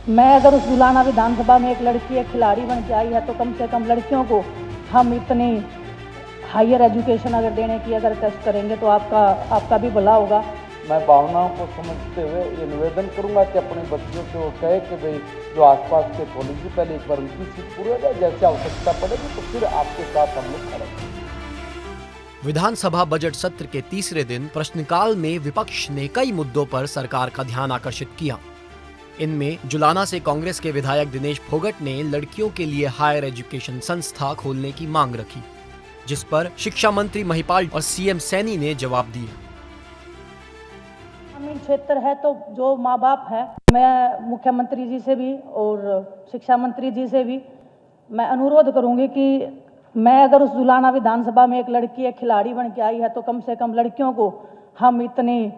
मैं अगर उस जुलाना विधानसभा में एक लड़की एक खिलाड़ी बन के आई है तो कम से कम लड़कियों को हम इतनी हायर एजुकेशन अगर देने की अगर टेस्ट करेंगे तो आपका भी भला होगा। मैं भावनाओं को समझते हुए ये निवेदन करूंगा कि अपने बच्चियों से वो कहे कि भाई जो आसपास के कॉलेज की पहले एक बार उनकी सीट पूरी हो जाए, जैसे आवश्यकता पड़ेगी तो फिर आपके साथ हम लोग खड़े हैं। विधानसभा बजट सत्र के तीसरे दिन प्रश्नकाल में विपक्ष ने कई मुद्दों पर सरकार का ध्यान आकर्षित किया। इनमें जुलाना से कांग्रेस के विधायक दिनेश फोगट ने लड़कियों के लिए हायर एजुकेशन संस्था खोलने की मांग रखी, जिस पर शिक्षा मंत्री महिपाल और सीएम सैनी ने जवाब दिया। ग्रामीण क्षेत्र है तो जो माँ बाप है, मैं मुख्यमंत्री जी से भी और शिक्षा मंत्री जी से भी मैं अनुरोध करूंगी कि मैं अगर उस जुलाना विधानसभा में एक लड़की एक खिलाड़ी बन के आई है तो कम से कम लड़कियों को हम इतनी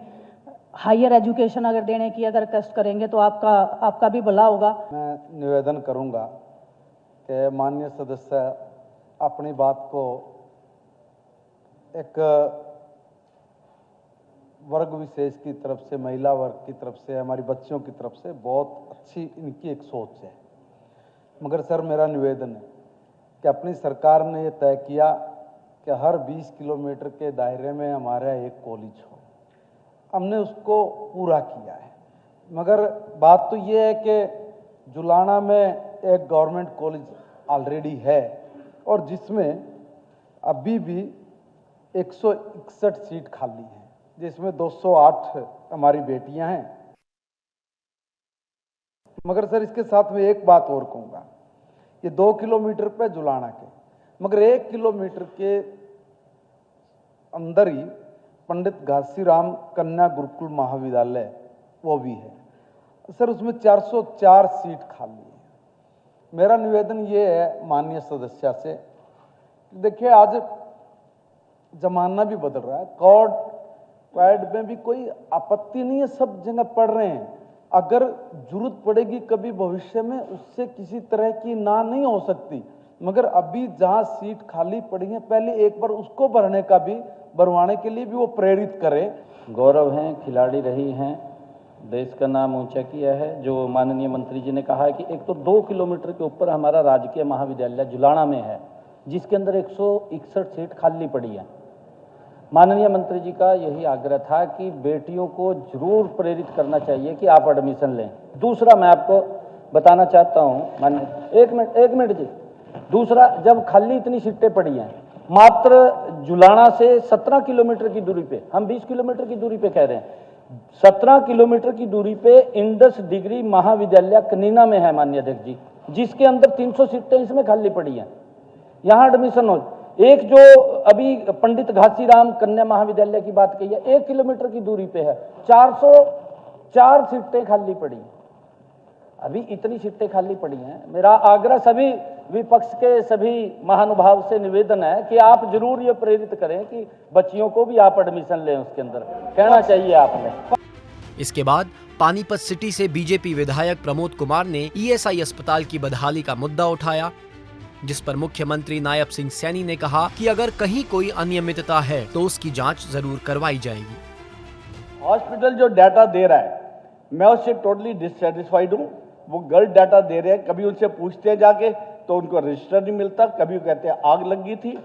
हायर एजुकेशन अगर देने की अगर टेस्ट करेंगे तो आपका भी भला होगा। मैं निवेदन करूंगा कि माननीय सदस्य अपनी बात को एक वर्ग विशेष की तरफ से, महिला वर्ग की तरफ से, हमारी बच्चियों की तरफ से बहुत अच्छी इनकी एक सोच है, मगर सर मेरा निवेदन है कि अपनी सरकार ने ये तय किया कि हर 20 किलोमीटर के दायरे में हमारा एक कॉलेज हो। हमने उसको पूरा किया है, मगर बात तो ये है कि जुलाना में एक गवर्नमेंट कॉलेज ऑलरेडी है और जिसमें अभी भी 161 सीट खाली है, जिसमें 208 हमारी बेटियां हैं। मगर सर इसके साथ में एक बात और कहूँगा, ये 2 किलोमीटर पे जुलाना के, मगर 1 किलोमीटर के अंदर ही पंडित घासीराम कन्या गुरुकुल महाविद्यालय वो भी है सर, उसमें 404 सीट खाली है। मेरा निवेदन ये है माननीय सदस्य से, देखिए आज जमाना भी बदल रहा है, क्वाड में भी कोई आपत्ति नहीं है, सब जगह पढ़ रहे हैं। अगर जरूरत पड़ेगी कभी भविष्य में उससे किसी तरह की ना नहीं हो सकती, मगर अभी जहां सीट खाली पड़ी है पहले एक बार उसको भरवाने के लिए भी वो प्रेरित करें। गौरव हैं, खिलाड़ी रही हैं, देश का नाम ऊंचा किया है। जो माननीय मंत्री जी ने कहा है कि एक तो 2 किलोमीटर के ऊपर हमारा राजकीय महाविद्यालय जुलाना में है, जिसके अंदर 161 सीट खाली पड़ी है। माननीय मंत्री जी का यही आग्रह था कि बेटियों को जरूर प्रेरित करना चाहिए कि आप एडमिशन लें। दूसरा मैं आपको बताना चाहता हूं, माननीय एक मिनट जी, दूसरा जब खाली इतनी सीटें पड़ी हैं, मात्र जुलाना से 17 किलोमीटर की दूरी पे, हम 20 किलोमीटर की दूरी पे कह रहे हैं, 17 किलोमीटर की दूरी पे इंडस डिग्री महाविद्यालय कनीना में है माननीय अध्यक्ष जी, जिसके अंदर 300 सीटें इसमें खाली पड़ी हैं, यहां एडमिशन हो। एक जो अभी पंडित घासीराम कन्या महाविद्यालय की बात कही है, 1 किलोमीटर की दूरी पे है, 404 सीटें खाली पड़ी, अभी इतनी सीटें खाली पड़ी हैं। मेरा आग्रह सभी विपक्ष के सभी महानुभाव से निवेदन है कि आप जरूर ये प्रेरित करें कि बच्चियों को भी आप एडमिशन लें, उसके अंदर कहना चाहिए आपने। इसके बाद पानीपत सिटी से बीजेपी विधायक प्रमोद कुमार ने ईएसआई अस्पताल की बदहाली का मुद्दा उठाया, जिस पर मुख्यमंत्री नायब सिंह सैनी ने कहा कि अगर कहीं कोई अनियमितता है तो उसकी जांच जरूर करवाई जाएगी। हॉस्पिटल जो डाटा दे रहा है मैं उससे टोटली डिससेटिस्फाइड हूँ। वो गलत डाटा दे रहे हैं, कभी उनसे पूछते हैं जाके तो उनको रजिस्टर नहीं मिलता, कभी कहते हैं आग लगी थी।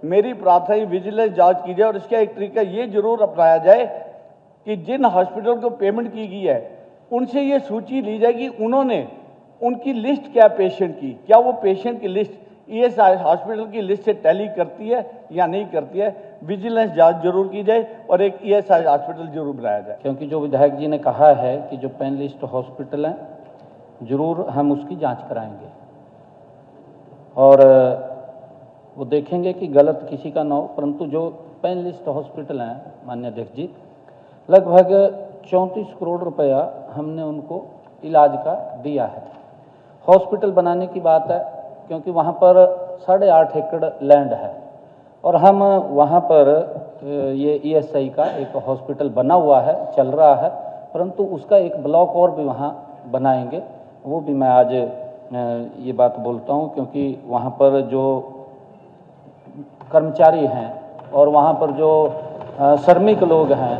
मेरी प्रार्थना है विजिलेंस जांच की जाए और इसका एक तरीका ये जरूर अपनाया जाए कि जिन हॉस्पिटल को पेमेंट की गई है उनसे ये सूची ली जाएगी उन्होंने उनकी लिस्ट क्या पेशेंट की, क्या वो पेशेंट की लिस्ट ईएसआई हॉस्पिटल की लिस्ट से टैली करती है या नहीं करती है। विजिलेंस जांच जरूर की जाए और एक ईएसआई हॉस्पिटल जरूर बनाया जाए। क्योंकि जो विधायक जी ने कहा है कि जो पेन लिस्ट हॉस्पिटल हैं जरूर हम उसकी जांच कराएंगे और वो देखेंगे कि गलत किसी का ना हो, परंतु जो पेन लिस्ट हॉस्पिटल हैं माननीय अध्यक्ष जी, लगभग 34 करोड़ रुपया हमने उनको इलाज का दिया है। हॉस्पिटल बनाने की बात है क्योंकि वहाँ पर 8.5 एकड़ लैंड है और हम वहाँ पर ये ईएसआई का एक हॉस्पिटल बना हुआ है, चल रहा है, परंतु उसका एक ब्लॉक और भी वहाँ बनाएंगे। वो भी मैं आज ये बात बोलता हूँ क्योंकि वहाँ पर जो कर्मचारी हैं और वहाँ पर जो श्रमिक लोग हैं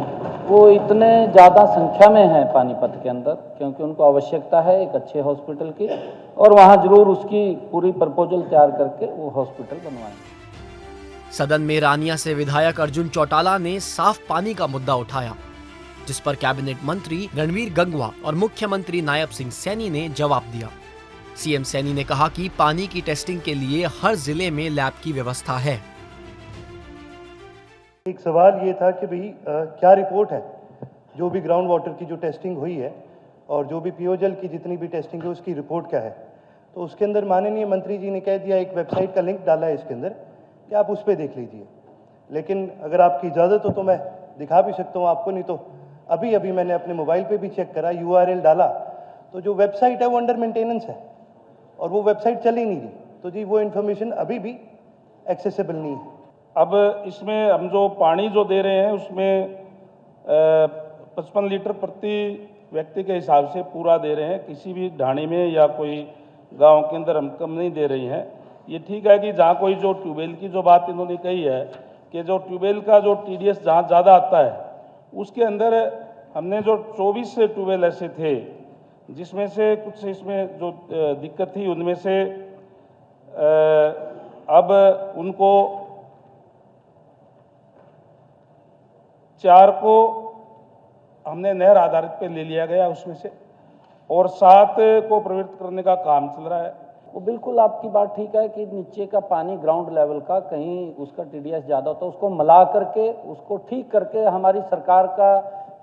वो इतने ज़्यादा संख्या में हैं पानीपत के अंदर, क्योंकि उनको आवश्यकता है एक अच्छे हॉस्पिटल की, और वहाँ जरूर उसकी पूरी प्रपोजल तैयार करके वो हॉस्पिटल बनवाएंगे। सदन में रानिया से विधायक अर्जुन चौटाला ने साफ पानी का मुद्दा उठाया, जिस पर कैबिनेट मंत्री रणवीर गंगवा और मुख्यमंत्री नायब सिंह सैनी ने जवाब दिया। सीएम सैनी ने कहा कि पानी की टेस्टिंग के लिए हर जिले में लैब की व्यवस्था है। एक सवाल ये था कि भाई क्या रिपोर्ट है, जो भी ग्राउंड वाटर की जो टेस्टिंग हुई है और जो भी पेयजल की जितनी भी टेस्टिंग है उसकी रिपोर्ट क्या है। तो उसके अंदर माननीय मंत्री जी ने कह दिया, एक वेबसाइट का लिंक डाला है इसके अंदर कि आप उस पर देख लीजिए। लेकिन अगर आपकी इजाज़त हो तो मैं दिखा भी सकता हूँ आपको, नहीं तो अभी अभी मैंने अपने मोबाइल पे भी चेक करा, URL डाला, तो जो वेबसाइट है वो अंडर मेंटेनेंस है और वो वेबसाइट चल ही नहीं रही। तो जी वो इन्फॉर्मेशन अभी भी एक्सेसिबल नहीं है। अब इसमें हम जो पानी जो दे रहे हैं उसमें 55 लीटर प्रति व्यक्ति के हिसाब से पूरा दे रहे हैं, किसी भी ढाणी में या कोई गांव के अंदर हम कम नहीं दे रही हैं। ये ठीक है कि जहाँ कोई जो ट्यूबवेल की जो बात इन्होंने कही है कि जो ट्यूबवेल का जो TDS जहाँ ज़्यादा आता है उसके अंदर हमने जो 24 ट्यूबवेल ऐसे थे जिसमें से कुछ इसमें जो दिक्कत थी उनमें से अब उनको 4 को हमने नहर आधारित पे ले लिया गया उसमें से, और 7 को प्रवृत्त करने का काम चल रहा है। वो बिल्कुल आपकी बात ठीक है कि नीचे का पानी ग्राउंड लेवल का कहीं उसका TDS ज़्यादा होता है, उसको मिला करके उसको ठीक करके हमारी सरकार का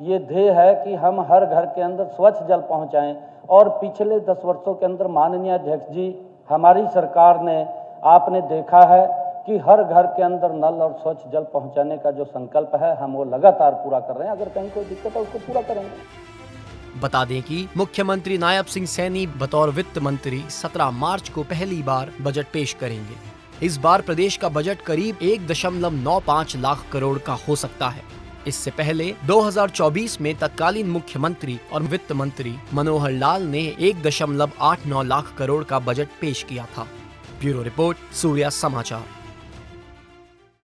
ये ध्येय है कि हम हर घर के अंदर स्वच्छ जल पहुंचाएं। और पिछले 10 वर्षों के अंदर माननीय अध्यक्ष जी, हमारी सरकार ने, आपने देखा है कि हर घर के अंदर नल और स्वच्छ जल पहुंचाने का जो संकल्प है हम वो लगातार पूरा कर रहे हैं। अगर कहीं कोई दिक्कत है उसको पूरा करेंगे। बता दें कि मुख्यमंत्री नायब सिंह सैनी बतौर वित्त मंत्री 17 मार्च को पहली बार बजट पेश करेंगे। इस बार प्रदेश का बजट करीब 1.95 लाख करोड़ का हो सकता है। इससे पहले 2024 में तत्कालीन मुख्यमंत्री और वित्त मंत्री मनोहर लाल ने 1.89 लाख करोड़ का बजट पेश किया था। ब्यूरो रिपोर्ट, सूर्या समाचार।